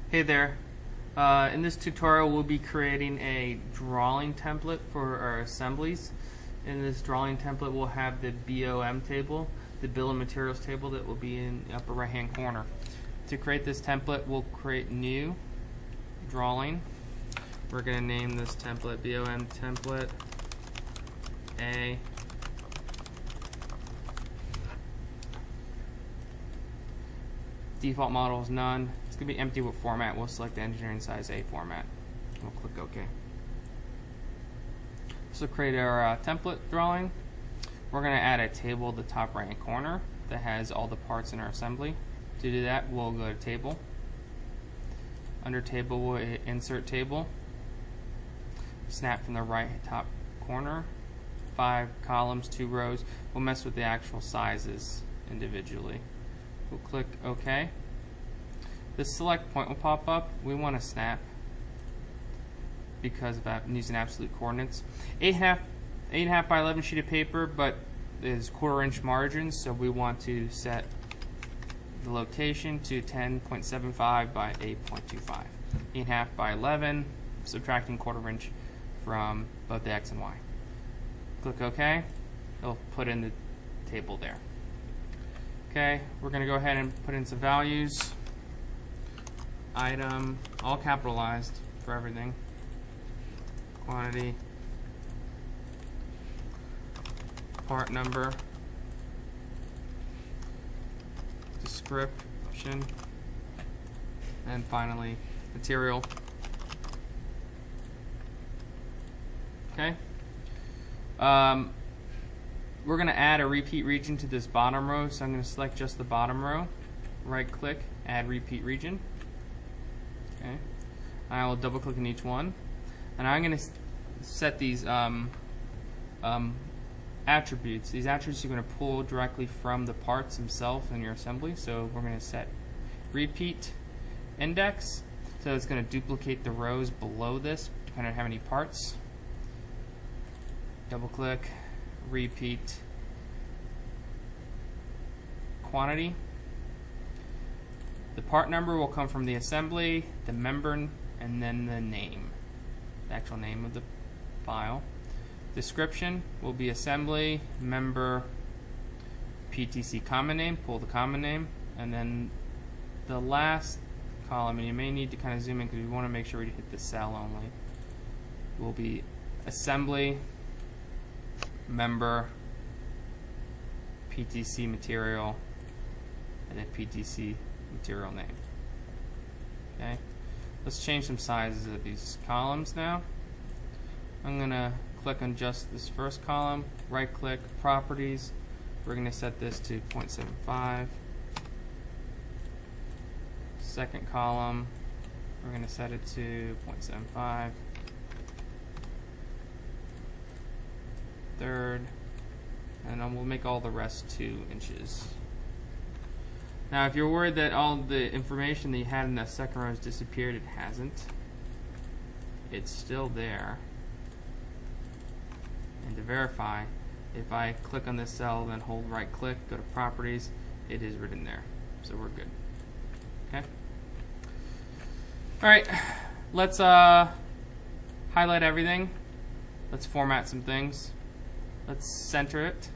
Hey there. In this tutorial we'll be creating a drawing template for our assemblies. In this drawing template we'll have the BOM table, the bill of materials table that will be in the upper right hand corner. To create this template we'll create new drawing. We're going to name this template BOM template A. Default model is none. It's going to be empty with format. We'll select the engineering size A format. We'll click OK. So create our template drawing. We're going to add a table at the top right hand corner that has all the parts in our assembly. To do that, we'll go to Table. Under Table, we'll hit Insert Table. Snap from the right top corner. 5 columns, 2 rows. We'll mess with the actual sizes individually. We'll click OK. This select point will pop up. We want to snap because of using absolute coordinates. 8.5 by 11 sheet of paper, but there's 1/4 inch margins, so we want to set the location to 10.75 by 8.25. 8.5 by 11, subtracting 1/4 inch from both the X and Y. Click OK. It'll put in the table there. Okay, we're going to go ahead and put in some values. Item, all capitalized for everything. Quantity. Part number. Description. And finally, material. Okay. We're going to add a repeat region to this bottom row, so I'm going to select just the bottom row. Right click, add repeat region. Okay. I will double click on each one. And I'm going to set these attributes. These attributes you're going to pull directly from the parts themselves in your assembly. So we're going to set repeat index. So it's going to duplicate the rows below this, depending on how many parts. Double click, repeat quantity. The part number will come from the assembly, the member, and then the name, the actual name of the file. Description will be assembly, member, PTC common name, pull the common name, and then the last column, and you may need to kind of zoom in because we want to make sure we hit the cell only, will be assembly, member, PTC material, and then PTC material name. Okay, let's change some sizes of these columns now. I'm going to click on just this first column, right click, properties. We're going to set this to 0.75. Second column, we're going to set it to 0.75. Third, and then we'll make all the rest 2 inches. Now if you're worried that all the information that you had in that second row has disappeared, it hasn't. It's still there. And to verify, if I click on this cell, then hold right click, go to properties, it is written there. So we're good. Okay? Alright, let's highlight everything. Let's format some things. Let's center it.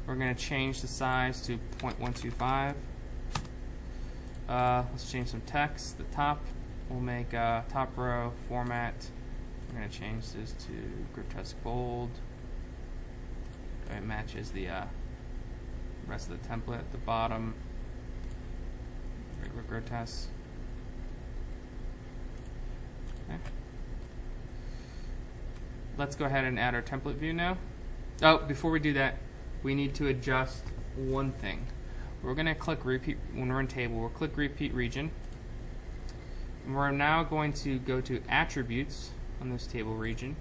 We're going to change the size to 0.125. Let's change some text. The top, we'll make top row format. We're going to change this to grotesque bold. It matches the rest of the template. At the bottom, regular grotesque. Okay. Let's go ahead and add our template view now. Oh, before we do that, we need to adjust one thing. We're going to click repeat when we're in table. We'll click repeat region. And we're now going to go to attributes on this table region,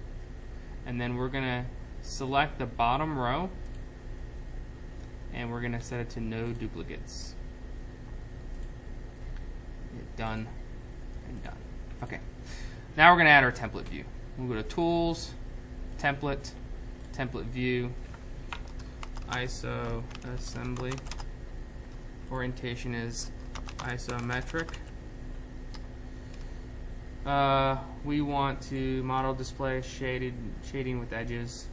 and then we're going to select the bottom row, and we're going to set it to no duplicates. Done and done. Okay. Now we're going to add our template view. We'll go to Tools, Template, Template View, ISO Assembly. Orientation is isometric. we want to model display shading with edges.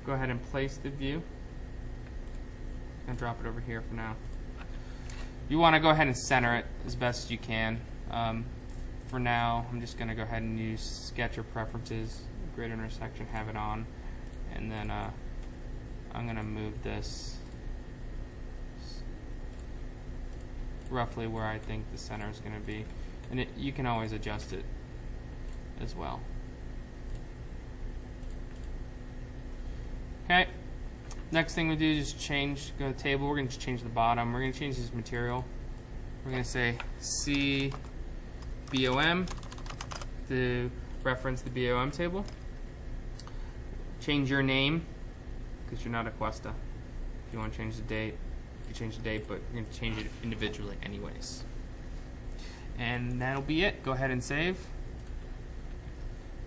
Go ahead and place the view. I'm gonna drop it over here for now. You want to go ahead and center it as best as you can. For now, I'm just going to go ahead and use Sketcher Preferences, Grid Intersection, have it on, and then I'm going to move this roughly where I think the center is going to be, and you can always adjust it as well. Okay. Next thing we do is go to table. We're going to change the bottom. We're going to change this material. We're going to say CBOM to reference the BOM table. Change your name because you're not a Cuesta. If you want to change the date, you can change the date, but you're going to change it individually anyways. And that'll be it. Go ahead and save.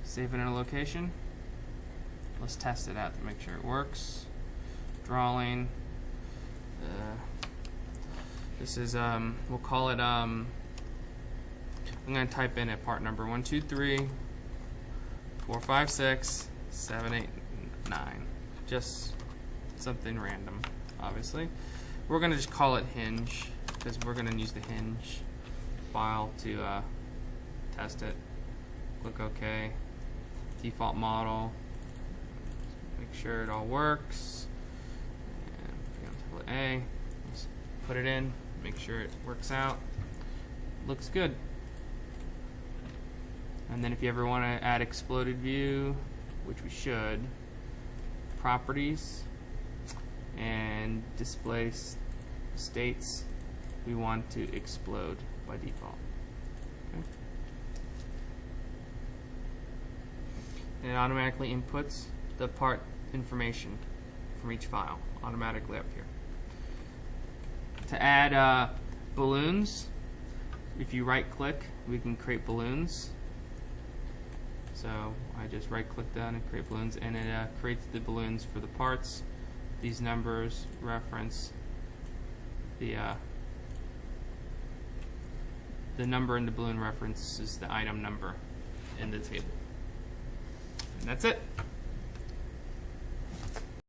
Save it in a location. Let's test it out to make sure it works. Drawing. This is we'll call it I'm going to type in a part number 1 2 3 4 5 6 7 8 9, just something random. Obviously we're going to just call it hinge because we're going to use the hinge file to test it. Click OK. Default model, make sure it all works. A, let's put it in, make sure it works out. Looks good. And then if you ever want to add exploded view, which we should, properties and display states, we want to explode by default. Okay. And it automatically inputs the part information from each file automatically up here. To add balloons, if you right click, we can create balloons. So I just right click that and create balloons, and it creates the balloons for the parts. These numbers reference the number in the balloon references the item number in the table. And that's it.